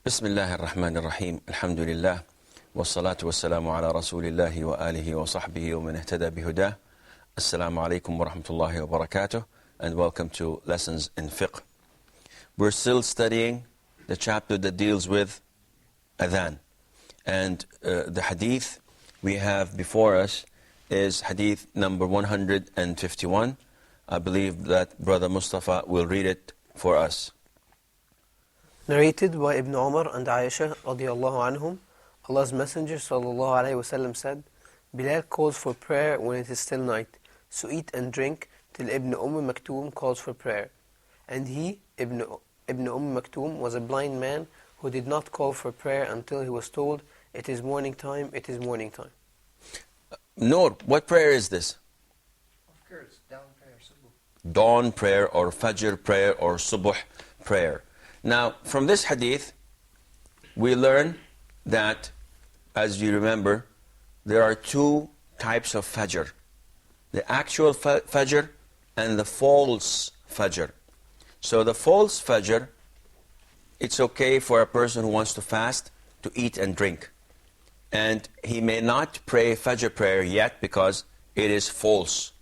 بسم الله الرحمن الرحيم الحمد لله والصلاة والسلام على رسول الله وآله وصحبه ومن اهتدى بهداه السلام عليكم ورحمة الله وبركاته and welcome to Lessons in Fiqh. We're still studying the chapter that deals with adhan, and the hadith we have before us is hadith number 151. I believe that Brother Mustafa will read it for us. Narrated by Ibn Umar and Aisha radiallahu anhum, Allah's Messenger sallallahu alayhi wasallam said, Bilal calls for prayer when it is still night, so eat and drink till Ibn Maktoum calls for prayer. And he, Ibn Maktoum, was a blind man who did not call for prayer until he was told, it is morning time, it is morning time. Noor, what prayer is this? Of course, dawn prayer, subuh. Dawn prayer or Fajr prayer or Subuh prayer. Now, from this hadith, we learn that, as you remember, there are two types of Fajr. The actual Fajr and the false Fajr. So the false Fajr, it's okay for a person who wants to fast to eat and drink. And he may not pray Fajr prayer yet because it is false.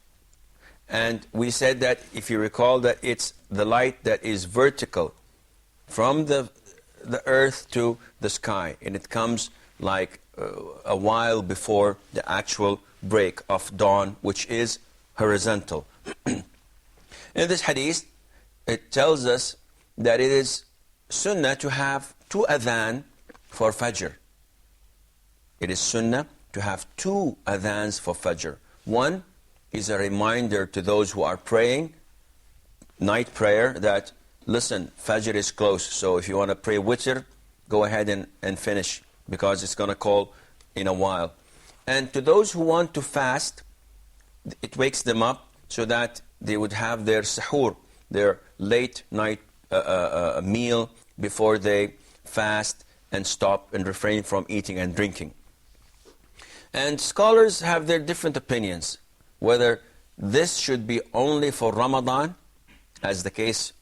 And we said that, if you recall, that it's the light that is vertical from the earth to the sky, and it comes like a while before the actual break of dawn, which is horizontal. In this hadith, it tells us that it is sunnah to have two adhan for Fajr. It is sunnah to have two adhans for Fajr. One is a reminder to those who are praying night prayer that, listen, Fajr is close, so if you want to pray witr, go ahead and finish, because it's going to call in a while. And to those who want to fast, it wakes them up so that they would have their sahur, their late night meal, before they fast and stop and refrain from eating and drinking. And scholars have their different opinions, whether this should be only for Ramadan, as the case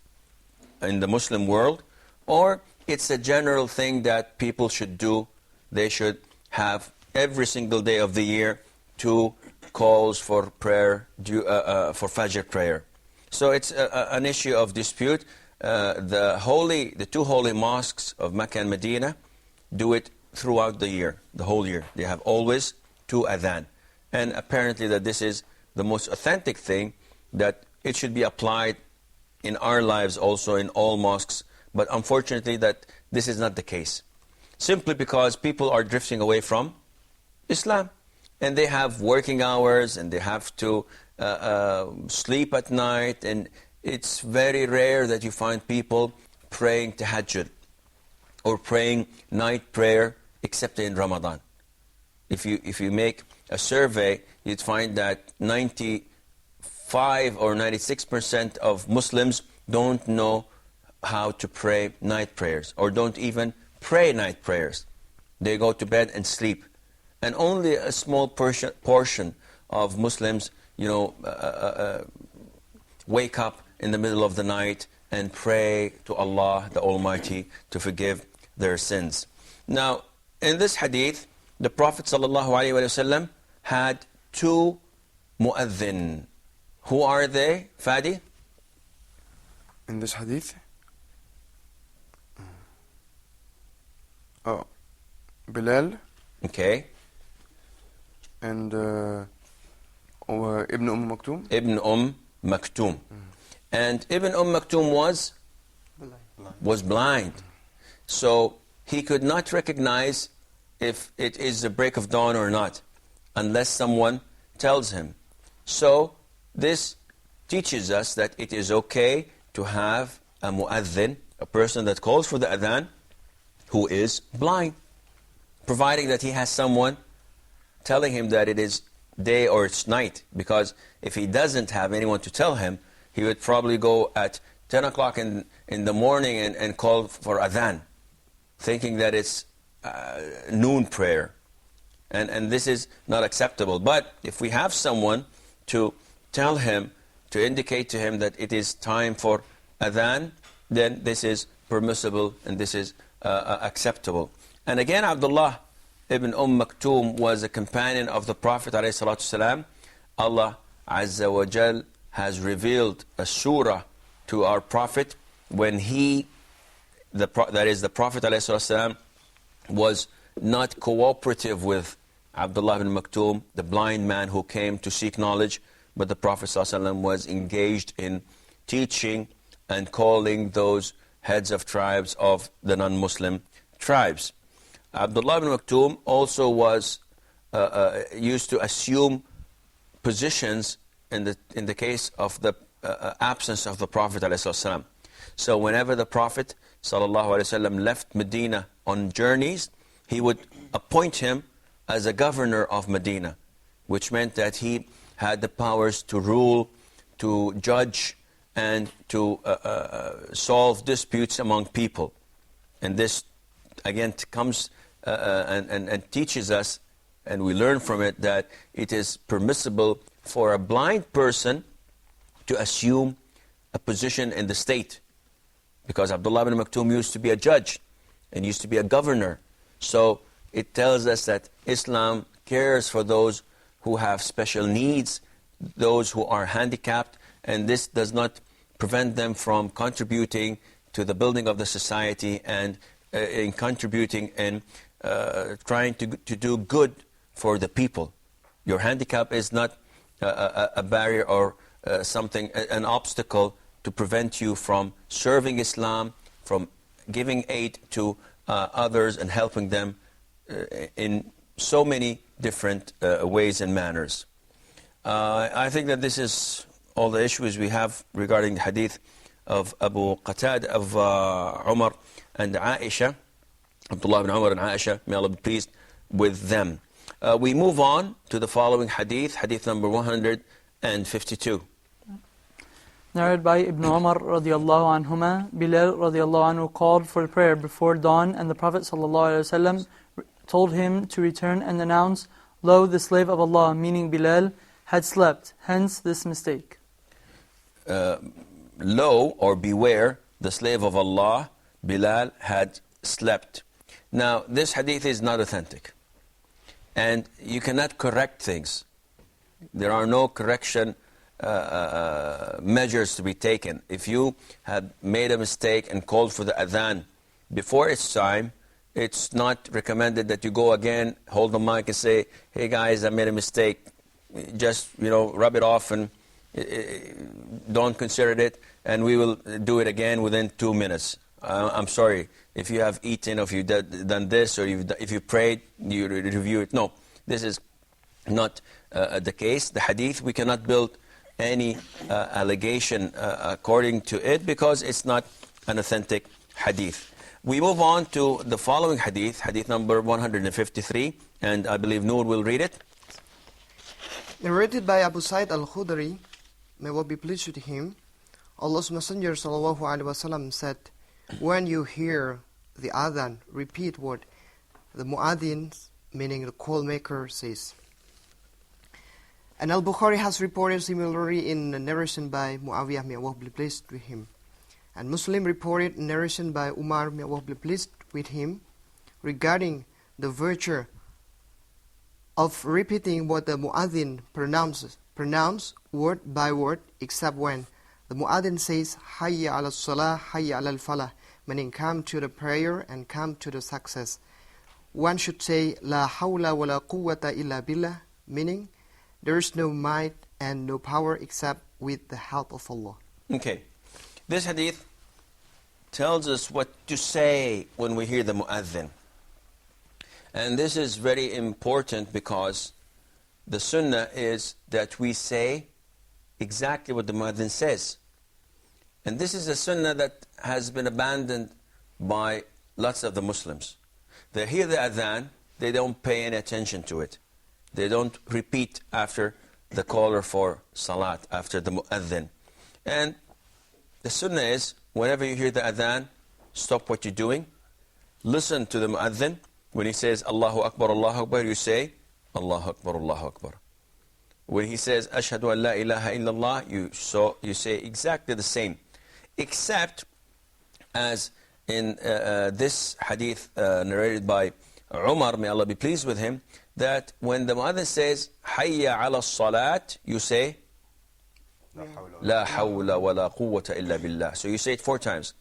in the Muslim world, or it's a general thing that people should do. They should have every single day of the year two calls for prayer, for Fajr prayer. So it's an issue of dispute. The two holy mosques of Mecca and Medina do it throughout the year, the whole year. They have always two adhan. And apparently that this is the most authentic thing, that it should be applied in our lives also, in all mosques. But unfortunately that this is not the case. Simply because people are drifting away from Islam. And they have working hours, and they have to sleep at night. And it's very rare that you find people praying tahajjud or praying night prayer, except in Ramadan. If you make a survey, you'd find that 95 or 96% of Muslims don't know how to pray night prayers, or don't even pray night prayers. They go to bed and sleep. And only a small portion of Muslims, wake up in the middle of the night and pray to Allah the Almighty to forgive their sins. Now, in this hadith, the Prophet ﷺ had two mu'adhin. Who are they, Fadi? In this hadith? Bilal. Okay. And Ibn Maktoum. Ibn Maktoum. And Ibn Maktoum was blind. So he could not recognize if it is the break of dawn or not, unless someone tells him. So this teaches us that it is okay to have a mu'adhin, a person that calls for the adhan, who is blind, providing that he has someone telling him that it is day or it's night. Because if he doesn't have anyone to tell him, he would probably go at 10 o'clock in the morning and call for adhan, thinking that it's noon prayer. And this is not acceptable. But if we have someone to tell him, to indicate to him that it is time for adhan, then this is permissible, and this is acceptable. And again, Abdullah ibn Maktoum was a companion of the Prophet ﷺ. Allah Azza wa Jal has revealed a surah to our Prophet when that is the Prophet ﷺ was not cooperative with Abdullah ibn Maktoum, the blind man who came to seek knowledge, but the Prophet ﷺ was engaged in teaching and calling those heads of tribes of the non-Muslim tribes. Abdullah ibn Maktoum also was used to assume positions in the case of the absence of the Prophet ﷺ. So whenever the Prophet ﷺ left Medina on journeys, he would appoint him as a governor of Medina, which meant that he had the powers to rule, to judge, and to solve disputes among people. And this, again, comes and teaches us, and we learn from it, that it is permissible for a blind person to assume a position in the state. Because Abdullah ibn Maktoum used to be a judge and used to be a governor. So it tells us that Islam cares for those who have special needs, those who are handicapped, and this does not prevent them from contributing to the building of the society and in contributing and trying to do good for the people. Your handicap is not a barrier or something, an obstacle to prevent you from serving Islam, from giving aid to others and helping them in so many different ways and manners. I think that this is all the issues we have regarding the hadith of Abu Qatada, of Umar and Aisha, Abdullah ibn Umar and Aisha, may Allah be pleased with them. We move on to the following hadith, hadith number 152. Narrated by Ibn Umar radiallahu anhuma, Bilal radiallahu anhu called for prayer before dawn, and the Prophet sallallahu alaihi wasallam told him to return and announce, "Lo, the slave of Allah," meaning Bilal, had slept, hence this mistake. Lo, or beware, the slave of Allah, Bilal, had slept. Now, this hadith is not authentic. And you cannot correct things. There are no correction measures to be taken. If you had made a mistake and called for the adhan before its time, it's not recommended that you go again, hold the mic and say, "Hey guys, I made a mistake." Just, rub it off and don't consider it, and we will do it again within 2 minutes. I'm sorry, if you have eaten, or if you've done this, or if you prayed, you review it. No, this is not the case. The hadith, we cannot build any allegation according to it, because it's not an authentic hadith. We move on to the following hadith, hadith number 153, and I believe Noor will read it. Narrated by Abu Sa'id al-Khudri, may Allah be pleased with him, Allah's Messenger sallallahu alaihi wasallam said, "When you hear the adhan, repeat what the mu'adhin, meaning the call maker, says." And al-Bukhari has reported similarly in a narration by Muawiyah, may Allah be pleased with him. And Muslim reported narration by Umar, may Allah be pleased with him, regarding the virtue of repeating what the mu'adhin pronounce word by word, except when the mu'adhin says, "Hayya ala salah, hayya ala al-falah," meaning come to the prayer and come to the success. One should say, "La hawla wa la quwwata illa billah," meaning there is no might and no power except with the help of Allah. Okay. This hadith tells us what to say when we hear the mu'adhin. And this is very important, because the sunnah is that we say exactly what the mu'adhin says. And this is a sunnah that has been abandoned by lots of the Muslims. They hear the adhan, they don't pay any attention to it. They don't repeat after the caller for salat, after the mu'adhin. And the sunnah is, whenever you hear the adhan, stop what you're doing, listen to the mu'adhin. When he says Allahu Akbar, you say Allahu Akbar, Allahu Akbar. When he says Ashhadu an la ilaha illallah, you say exactly the same. Except as in this hadith narrated by Umar, may Allah be pleased with him, that when the muadhin says, Hayya ala salat, you say, La hawla wa la quwwata illa billah. So you say it 4 times.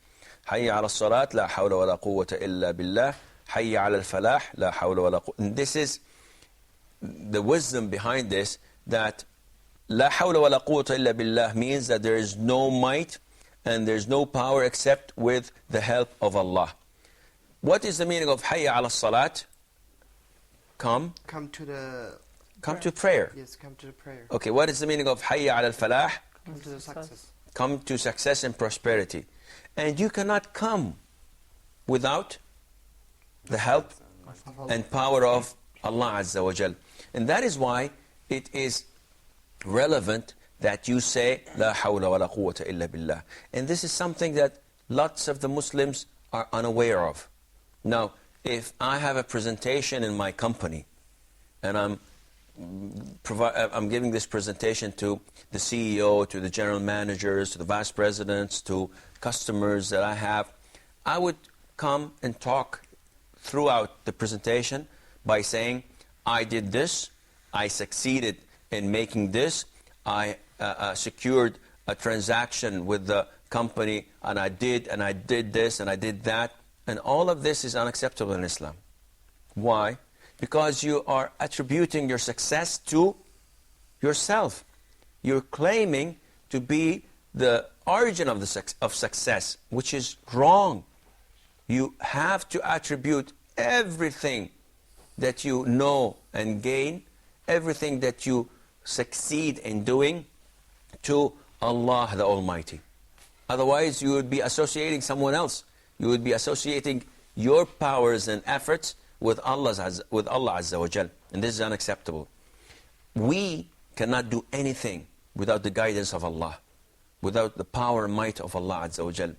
Hayya ala salat, la hawla wa la quwwata illa billah. Hayya ala al-falah, la hawla wa la quwwata. And this is the wisdom behind this, that La hawla wa la quwwata illa billah means that there is no might and there is no power except with the help of Allah. What is the meaning of Hayya ala salat? Come to prayer. Yes, come to the prayer. Okay, what is the meaning of Hayya ala al-falah? Come to the success. Come to success and prosperity. And you cannot come without the help and power of Allah Azza wa Jal. And that is why it is relevant that you say La hawla wa la quwwata illa billah. And this is something that lots of the Muslims are unaware of. Now, if I have a presentation in my company and I'm giving this presentation to the CEO, to the general managers, to the vice presidents, to customers that I have, I would come and talk throughout the presentation by saying, I did this, I succeeded in making this, I secured a transaction with the company, and I did this, and I did that. And all of this is unacceptable in Islam. Why? Because you are attributing your success to yourself. You're claiming to be the origin of success, which is wrong. You have to attribute everything that you know and gain, everything that you succeed in doing, to Allah the Almighty. Otherwise, you would be associating someone else. You would be associating your powers and efforts with Allah Azza wa Jal. And this is unacceptable. We cannot do anything without the guidance of Allah, without the power and might of Allah Azza wa Jal.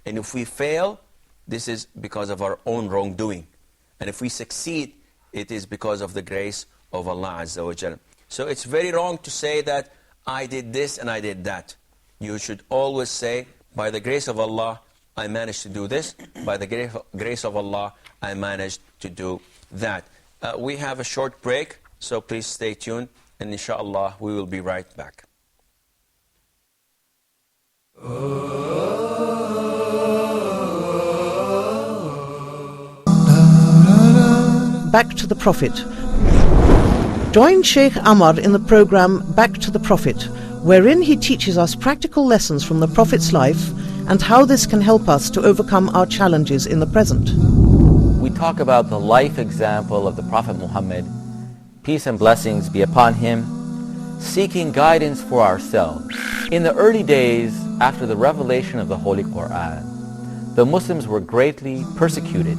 And if we fail, this is because of our own wrongdoing. And if we succeed, it is because of the grace of Allah Azza wa Jal. So it's very wrong to say that I did this and I did that. You should always say, by the grace of Allah, I managed to do this. By the grace of Allah, I managed to do that. We have a short break, so please stay tuned. And inshallah, we will be right back. Back to the Prophet. Join Sheikh Ammar in the program Back to the Prophet, wherein he teaches us practical lessons from the Prophet's life and how this can help us to overcome our challenges in the present. We talk about the life example of the Prophet Muhammad, peace and blessings be upon him, seeking guidance for ourselves. In the early days after the revelation of the Holy Quran, the Muslims were greatly persecuted,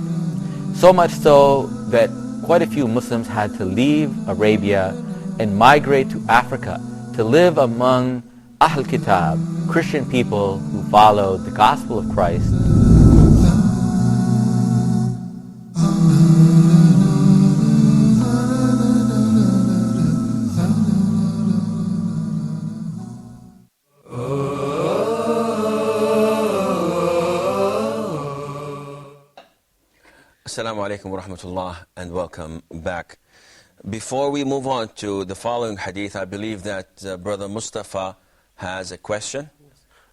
so much so that quite a few Muslims had to leave Arabia and migrate to Africa to live among Ahl Kitab, Christian people who followed the gospel of Christ. Assalamu alaikum wa rahmatullah, and welcome back. Before we move on to the following hadith, I believe that Brother Mustafa has a question.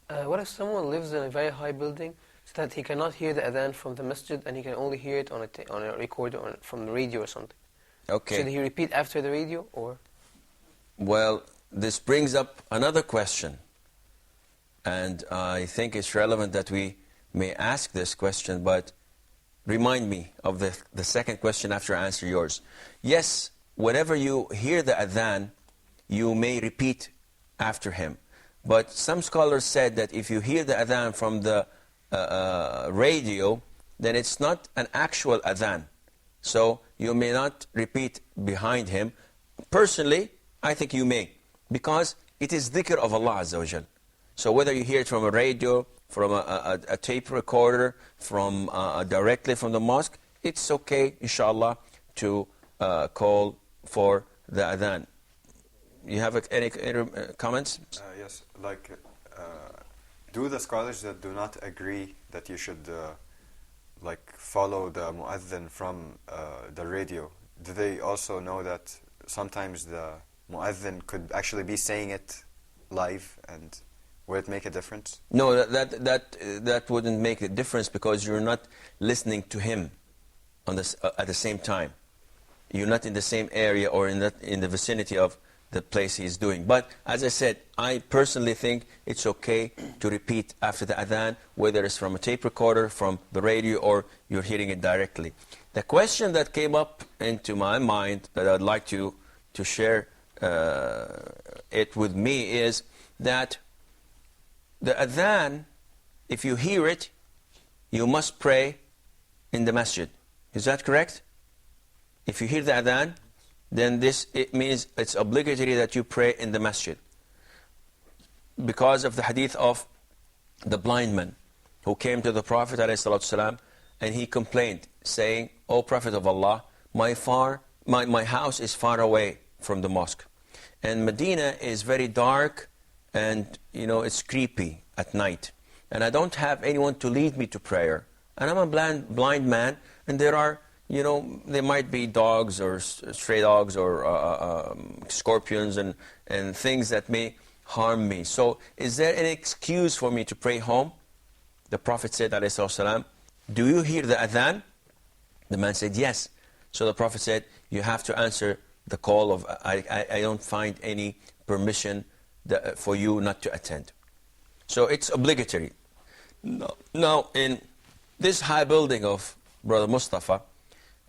What if someone lives in a very high building so that he cannot hear the adhan from the masjid and he can only hear it on a recorder from the radio or something? Okay. Should he repeat after the radio or? Well, this brings up another question. And I think it's relevant that we may ask this question, but remind me of the second question after I answer yours. Yes, whenever you hear the adhan, you may repeat after him. But some scholars said that if you hear the adhan from the radio, then it's not an actual adhan. So you may not repeat behind him. Personally, I think you may, because it is dhikr of Allah Azza wa Jal. So whether you hear it from a radio, from a tape recorder, from directly from the mosque, it's okay, inshallah, to call for the adhan. You have any comments? Yes, like, do the scholars that do not agree that you should like follow the mu'adhin from the radio, do they also know that sometimes the mu'adhin could actually be saying it live, and would it make a difference? No, that wouldn't make a difference, because you're not listening to him on this, at the same time. You're not in the same area or in the vicinity of the place he's doing. But as I said, I personally think it's okay to repeat after the adhan, whether it's from a tape recorder, from the radio, or you're hearing it directly. The question that came up into my mind that I'd like to share it with me is that the adhan, if you hear it, you must pray in the masjid. Is that correct? If you hear the adhan, then it means it's obligatory that you pray in the masjid. Because of the hadith of the blind man who came to the Prophet ﷺ, and he complained, saying, "O Prophet of Allah, my house is far away from the mosque. And Medina is very dark, and it's creepy at night. And I don't have anyone to lead me to prayer. And I'm a blind man, and there are, there might be dogs or stray dogs or scorpions and things that may harm me. So is there an excuse for me to pray home?" The Prophet said, ﷺ, "Do you hear the adhan?" The man said, "Yes." So the Prophet said, "You have to answer the call of, I don't find any permission for you not to attend." So it's obligatory. Now, in this high building of Brother Mustafa,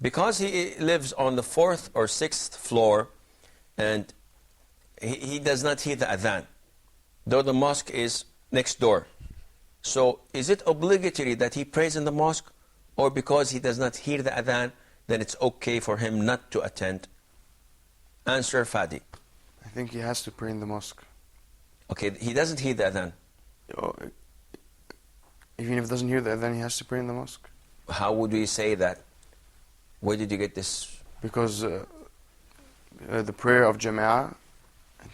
because he lives on the 4th or 6th floor, and he does not hear the adhan, though the mosque is next door. So is it obligatory that he prays in the mosque, or because he does not hear the adhan, then it's okay for him not to attend? Answer, Fadi. I think he has to pray in the mosque. Okay, he doesn't hear the adhan. Even if he doesn't hear the adhan, he has to pray in the mosque. How would we say that? Where did you get this? Because the prayer of Jama'ah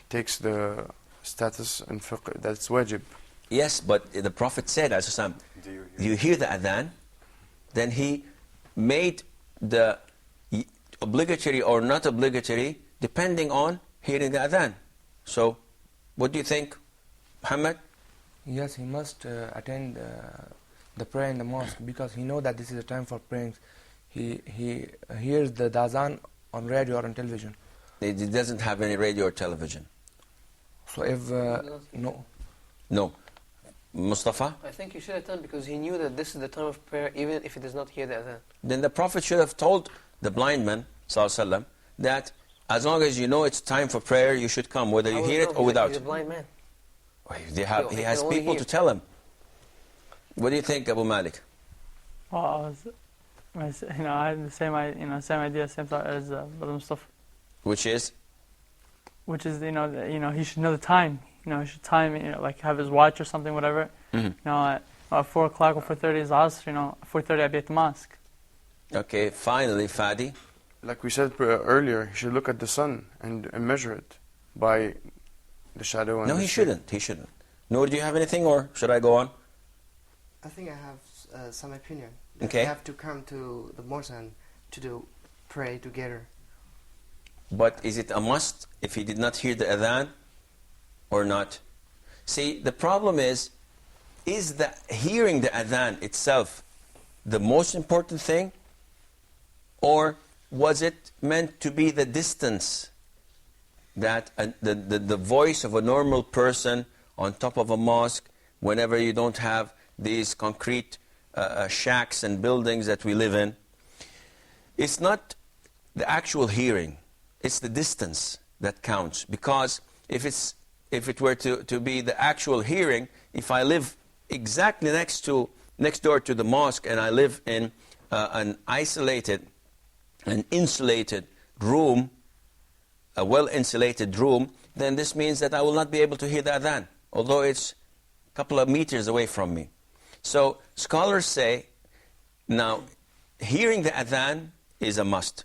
takes the status in fiqh, that's wajib. Yes, but the Prophet said, "Do you hear the adhan?" Then he made the obligatory or not obligatory depending on hearing the adhan. So, what do you think, Muhammad? Yes, he must attend the prayer in the mosque, because he knows that this is a time for praying. He hears the adhan on radio or on television. He doesn't have any radio or television. So if No. Mustafa? I think he should attend, because he knew that this is the time of prayer, even if he does not hear the adhan. Then the Prophet should have told the blind man, ﷺ, that as long as you know it's time for prayer, you should come, whether you hear it or without. He's a blind man. He has people to tell him. What do you think, Abu Malik? Well, I had the same idea, same thought as Brother Mustafa. Which is? Which is, he should know the time. He should time, like have his watch or something, whatever. Mm-hmm. At 4 o'clock or 4:30 is Asr, 4:30 I'll be at the mosque. Okay, finally, Fadi. Like we said earlier, he should look at the sun and measure it by the shadow. And no, he shouldn't. He shouldn't. Noor, do you have anything, or should I go on? I think I have some opinion. Okay. We have to come to the mosque and to pray together. But is it a must if he did not hear the adhan or not? See, the problem is that hearing the adhan itself the most important thing, or was it meant to be the distance that the voice of a normal person on top of a mosque, whenever you don't have these concrete shacks and buildings that we live in? It's not the actual hearing, it's the distance that counts. Because if it were to be the actual hearing, if I live exactly next door to the mosque, and I live in an isolated, an insulated room, a well-insulated room, then this means that I will not be able to hear the adhan, although it's a couple of meters away from me. So scholars say, now, hearing the adhan is a must.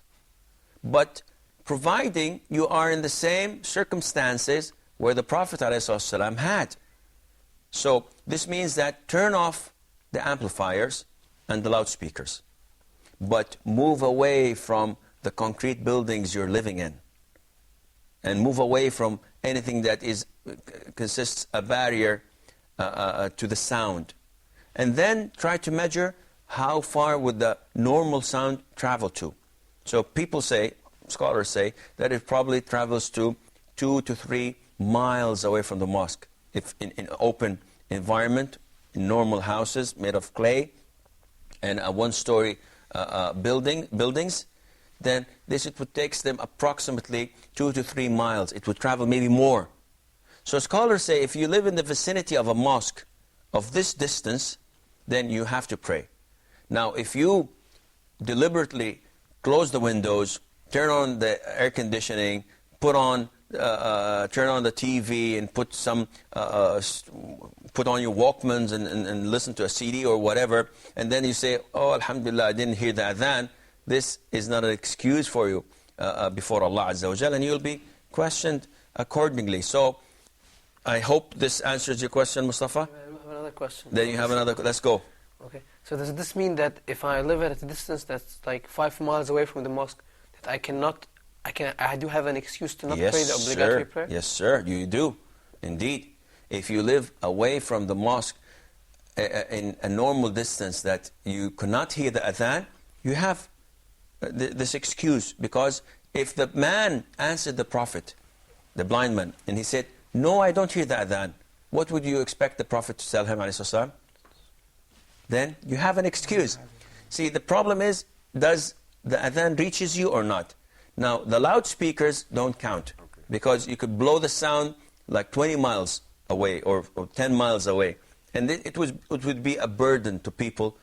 But providing you are in the same circumstances where the Prophet ﷺ had. So this means that turn off the amplifiers and the loudspeakers. But move away from the concrete buildings you're living in. And move away from anything that consists a barrier to the sound. And then try to measure how far would the normal sound travel to. So people say, scholars say, that it probably travels to 2 to 3 miles away from the mosque. If in open environment, in normal houses made of clay, and a one-story buildings, then it would take them approximately 2 to 3 miles. It would travel maybe more. So scholars say if you live in the vicinity of a mosque of this distance, then you have to pray. Now, if you deliberately close the windows, turn on the air conditioning, turn on the TV, and put on your Walkmans and listen to a CD or whatever, and then you say, "Oh, Alhamdulillah, I didn't hear the adhan," this is not an excuse for you before Allah Azza wa Jalla, and you'll be questioned accordingly. So, I hope this answers your question, Mustafa. I have another question. Then you have another. Let's go. Okay. So does this mean that if I live at a distance that's like 5 miles away from the mosque, that I do have an excuse to not pray the obligatory prayer? Yes, sir. You do, indeed. If you live away from the mosque in a normal distance that you cannot hear the adhan, you have this excuse. Because if the man answered the Prophet, the blind man, and he said, "No, I don't hear the adhan," what would you expect the Prophet to tell him, alayhi salam? Then you have an excuse. See, the problem is, does the adhan reaches you or not? Now, the loudspeakers don't count, because you could blow the sound like 20 miles away or 10 miles away. And it would be a burden to people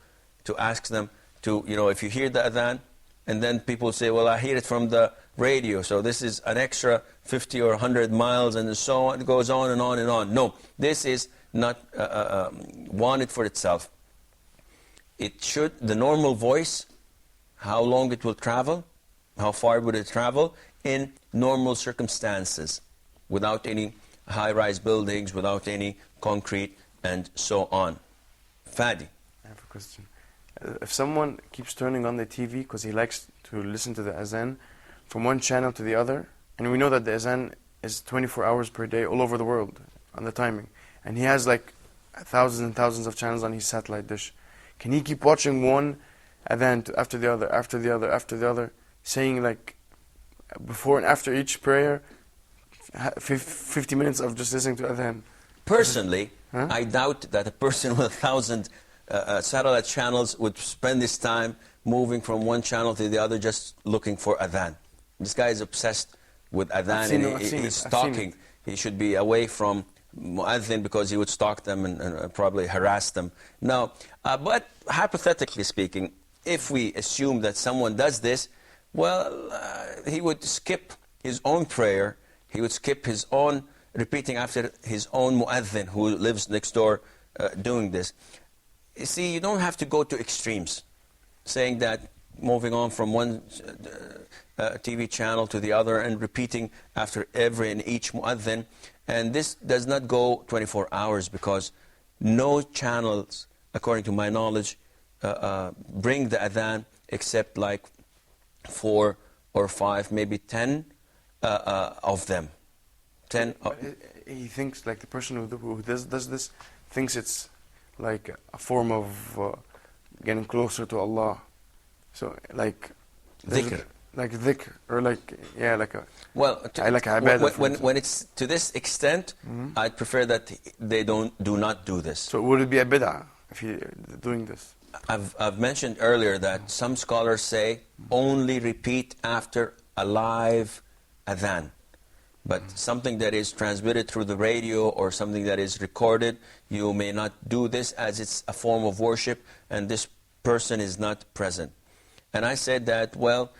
to ask them to, if you hear the adhan, and then people say, "Well, I hear it from the radio, so this is an extra 50 or 100 miles," and so on. It goes on and on and on. No, this is not wanted for itself. It should, the normal voice, how long it will travel, how far would it travel in normal circumstances, without any high-rise buildings, without any concrete, and so on. Fadi. I have a question. If someone keeps turning on the TV because he likes to listen to the azan from one channel to the other, and we know that the azan is 24 hours per day all over the world on the timing, and he has like thousands and thousands of channels on his satellite dish, can he keep watching one adhan after the other, after the other, after the other, saying like before and after each prayer 50 minutes of just listening to adhan? Personally, I doubt that a person with 1,000 satellite channels would spend his time moving from one channel to the other just looking for adhan. This guy is obsessed with adhan, and he's stalking. He should be away from mu'adhin because he would stalk them and probably harass them. Now, but hypothetically speaking, if we assume that someone does this, well, he would skip his own prayer, he would skip his own repeating after his own mu'adhin who lives next door doing this. You see, you don't have to go to extremes, saying that moving on from one TV channel to the other and repeating after every and each mu'adhin. And this does not go 24 hours because no channels, according to my knowledge, bring the adhan except like 4 or 5, maybe 10 of them. 10. He thinks, like the person who does this, thinks it's like a form of getting closer to Allah. So like dhikr. Like dhikr, or like, yeah, like a... Well, like a ibadah, when it's to this extent, I'd prefer that they do not do this. So would it be a bid'ah if he's doing this? I've mentioned earlier that some scholars say only repeat after a live adhan. But something that is transmitted through the radio or something that is recorded, you may not do this as it's a form of worship and this person is not present. And I said that, well,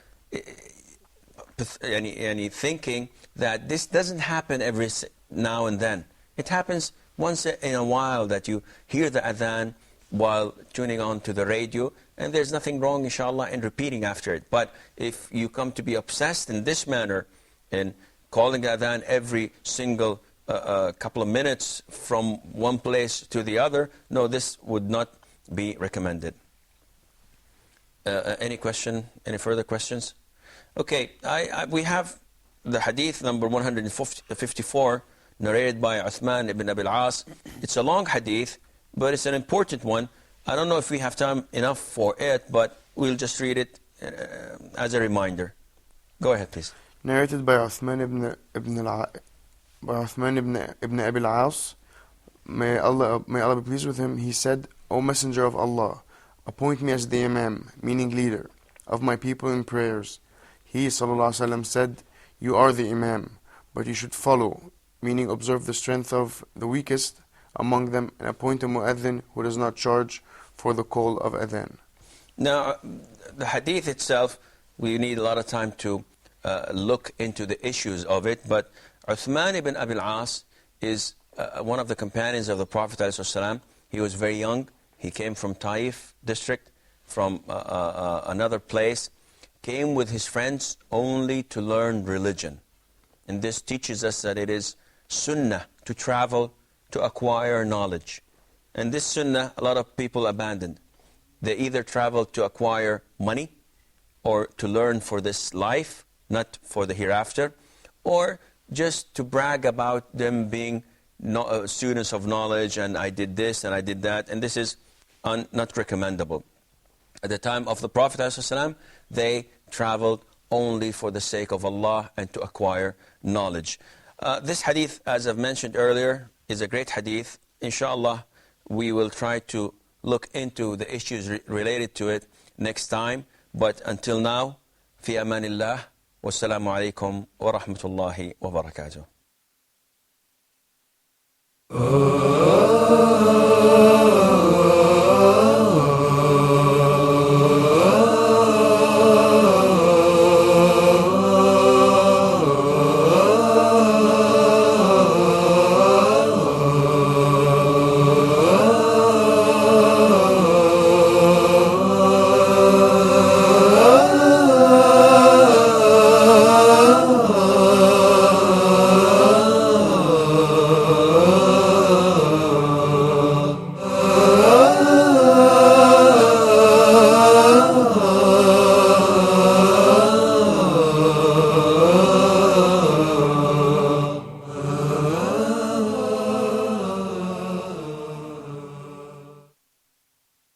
any thinking that this doesn't happen every now and then. It happens once in a while that you hear the adhan while tuning on to the radio, and there's nothing wrong, inshallah, in repeating after it. But if you come to be obsessed in this manner, in calling the adhan every single couple of minutes from one place to the other, no, this would not be recommended. Any question? Any further questions? Okay, we have the hadith number 154, narrated by Uthman ibn Abi al-As. It's a long hadith, but it's an important one. I don't know if we have time enough for it, but we'll just read it as a reminder. Go ahead, please. Narrated by Uthman ibn Abi al-As, may Allah be pleased with him, he said, O Messenger of Allah, appoint me as the Imam, meaning leader, of my people in prayers. He, sallallahu alaihi wasallam, said, you are the Imam, but you should follow, meaning observe the strength of the weakest among them, and appoint a mu'adhin who does not charge for the call of adhan. Now, the hadith itself, we need a lot of time to look into the issues of it, but Uthman ibn Abi al-As is one of the companions of the Prophet ﷺ. He was very young. He came from Taif district, from another place, came with his friends only to learn religion. And this teaches us that it is sunnah to travel to acquire knowledge. And this sunnah, a lot of people abandoned. They either travel to acquire money or to learn for this life, not for the hereafter, or just to brag about them being students of knowledge, and I did this and I did that, and this is not recommendable. At the time of the Prophet ﷺ, they traveled only for the sake of Allah and to acquire knowledge. This hadith, as I've mentioned earlier, is a great hadith. Inshallah, we will try to look into the issues related to it next time. But until now, fi amanillah, wassalamu alaikum wa rahmatullahi wa barakatuh.